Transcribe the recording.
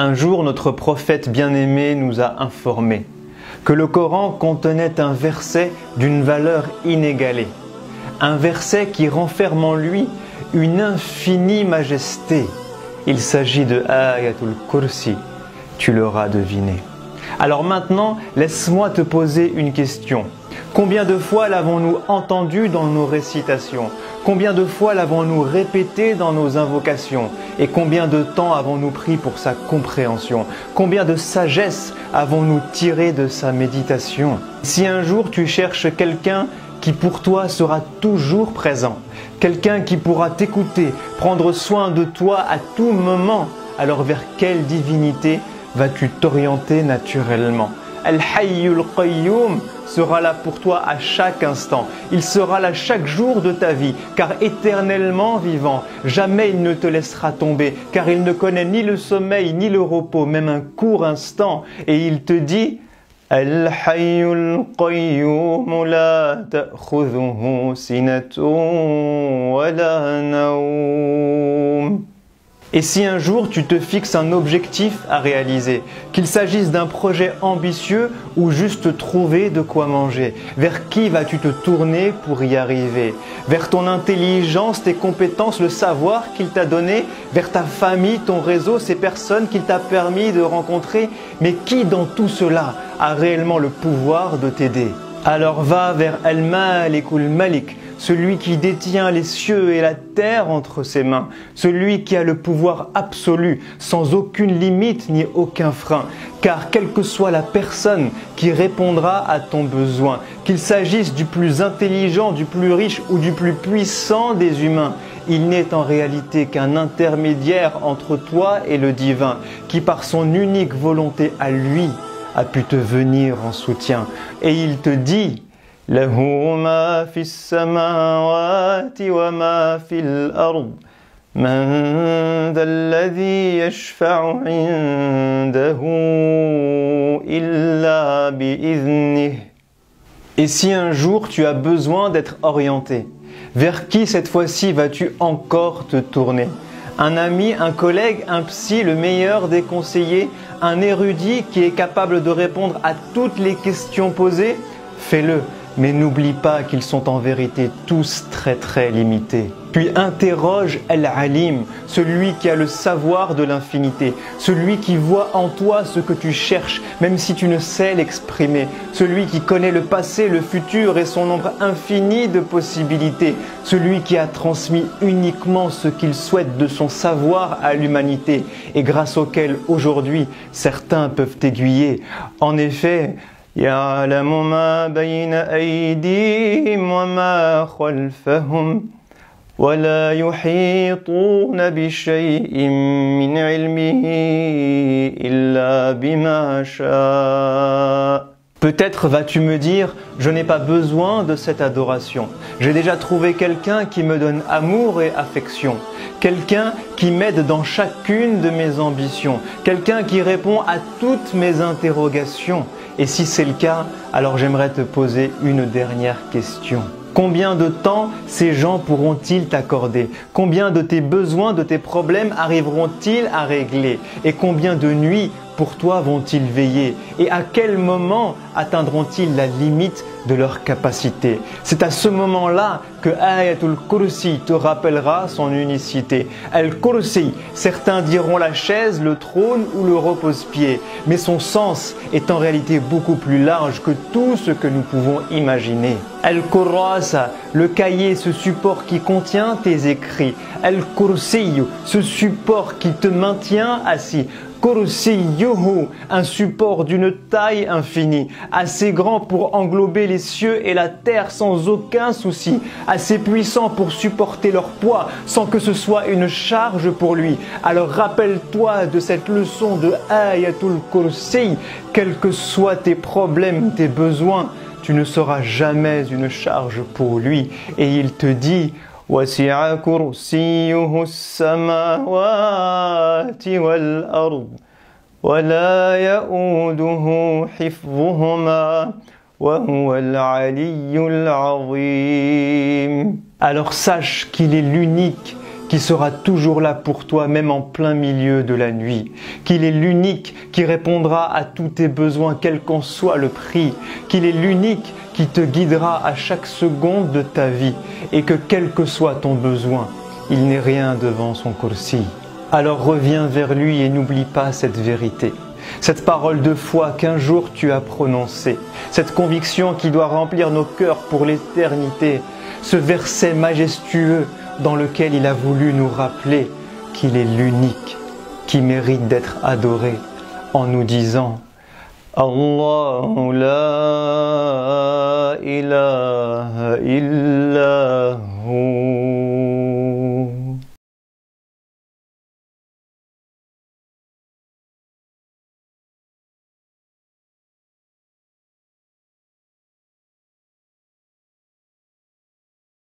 Un jour, notre prophète bien-aimé nous a informé que le Coran contenait un verset d'une valeur inégalée. Un verset qui renferme en lui une infinie majesté. Il s'agit de Ayatul Kursi, tu l'auras deviné. Alors maintenant, laisse-moi te poser une question. Combien de fois l'avons-nous entendu dans nos récitations? Combien de fois l'avons-nous répété dans nos invocations? Et combien de temps avons-nous pris pour sa compréhension? Combien de sagesse avons-nous tiré de sa méditation? Si un jour tu cherches quelqu'un qui pour toi sera toujours présent, quelqu'un qui pourra t'écouter, prendre soin de toi à tout moment, alors vers quelle divinité vas-tu t'orienter naturellement? Al-Hayyul Qayyum sera là pour toi à chaque instant. Il sera là chaque jour de ta vie, car éternellement vivant, jamais il ne te laissera tomber, car il ne connaît ni le sommeil ni le repos, même un court instant. Et il te dit Al-Hayyul Qayyum la ta'khudhuhu sinatun wa la nawm. Et si un jour tu te fixes un objectif à réaliser, qu'il s'agisse d'un projet ambitieux ou juste trouver de quoi manger, vers qui vas-tu te tourner pour y arriver? Vers ton intelligence, tes compétences, le savoir qu'il t'a donné, vers ta famille, ton réseau, ces personnes qu'il t'a permis de rencontrer, mais qui dans tout cela a réellement le pouvoir de t'aider? Alors va vers Al-Malikul Malik, celui qui détient les cieux et la terre entre ses mains, celui qui a le pouvoir absolu, sans aucune limite ni aucun frein. Car quelle que soit la personne qui répondra à ton besoin, qu'il s'agisse du plus intelligent, du plus riche ou du plus puissant des humains, il n'est en réalité qu'un intermédiaire entre toi et le divin, qui par son unique volonté à lui a pu te venir en soutien. Et il te dit له ما في السماوات وما في الأرض من ذا الذي يشفع عنده إلا بإذنه. Et si un jour tu as besoin d'être orienté, vers qui cette fois-ci vas-tu encore te tourner? Un ami, un collègue, un psy, le meilleur des conseillers, un érudit qui est capable de répondre à toutes les questions posées? Fais-le. Mais n'oublie pas qu'ils sont en vérité tous très limités. Puis interroge Al-Alim, celui qui a le savoir de l'infinité, celui qui voit en toi ce que tu cherches, même si tu ne sais l'exprimer, celui qui connaît le passé, le futur et son nombre infini de possibilités, celui qui a transmis uniquement ce qu'il souhaite de son savoir à l'humanité et grâce auquel aujourd'hui certains peuvent t'aiguiller. En effet, يعلم ما بين أيديهم وما خلفهم ولا يحيطون بشيء من علمه إلا بما شاء. Peut-être vas-tu me dire, je n'ai pas besoin de cette adoration. J'ai déjà trouvé quelqu'un qui me donne amour et affection. Quelqu'un qui m'aide dans chacune de mes ambitions. Quelqu'un qui répond à toutes mes interrogations. Et si c'est le cas, alors j'aimerais te poser une dernière question. Combien de temps ces gens pourront-ils t'accorder? Combien de tes besoins, de tes problèmes arriveront-ils à régler? Et combien de nuits pour toi vont-ils veiller? Et à quel moment atteindront-ils la limite de leur capacité? C'est à ce moment-là que Ayatul Kursi te rappellera son unicité. Al-Kursi, certains diront la chaise, le trône ou le repose-pied, mais son sens est en réalité beaucoup plus large que tout ce que nous pouvons imaginer. Al-Kurrasa, le cahier, ce support qui contient tes écrits. Al-Kursiyu, ce support qui te maintient assis. Kursiyuhu, un support d'une taille infinie, assez grand pour englober les cieux et la terre sans aucun souci, assez puissant pour supporter leur poids sans que ce soit une charge pour lui. Alors rappelle-toi de cette leçon de Ayatul Kursi, quels que soient tes problèmes, tes besoins, tu ne seras jamais une charge pour lui. Et il te dit وَسِعَ كُرْسِيُّهُ السَّمَاوَاتِ وَالْأَرْضِ وَلَا يَؤُودُهُ حِفْظُهُمَا وَهُوَ الْعَلِيُّ الْعَظِيمُ. Alors sache qu'il est l'unique qui sera toujours là pour toi, même en plein milieu de la nuit, qu'il est l'unique qui répondra à tous tes besoins, quel qu'en soit le prix, qu'il est l'unique qui te guidera à chaque seconde de ta vie, et que quel que soit ton besoin, il n'est rien devant son kursi. Alors reviens vers lui et n'oublie pas cette vérité, cette parole de foi qu'un jour tu as prononcée, cette conviction qui doit remplir nos cœurs pour l'éternité, ce verset majestueux dans lequel il a voulu nous rappeler qu'il est l'unique qui mérite d'être adoré en nous disant Allahu la ilaha illa hu.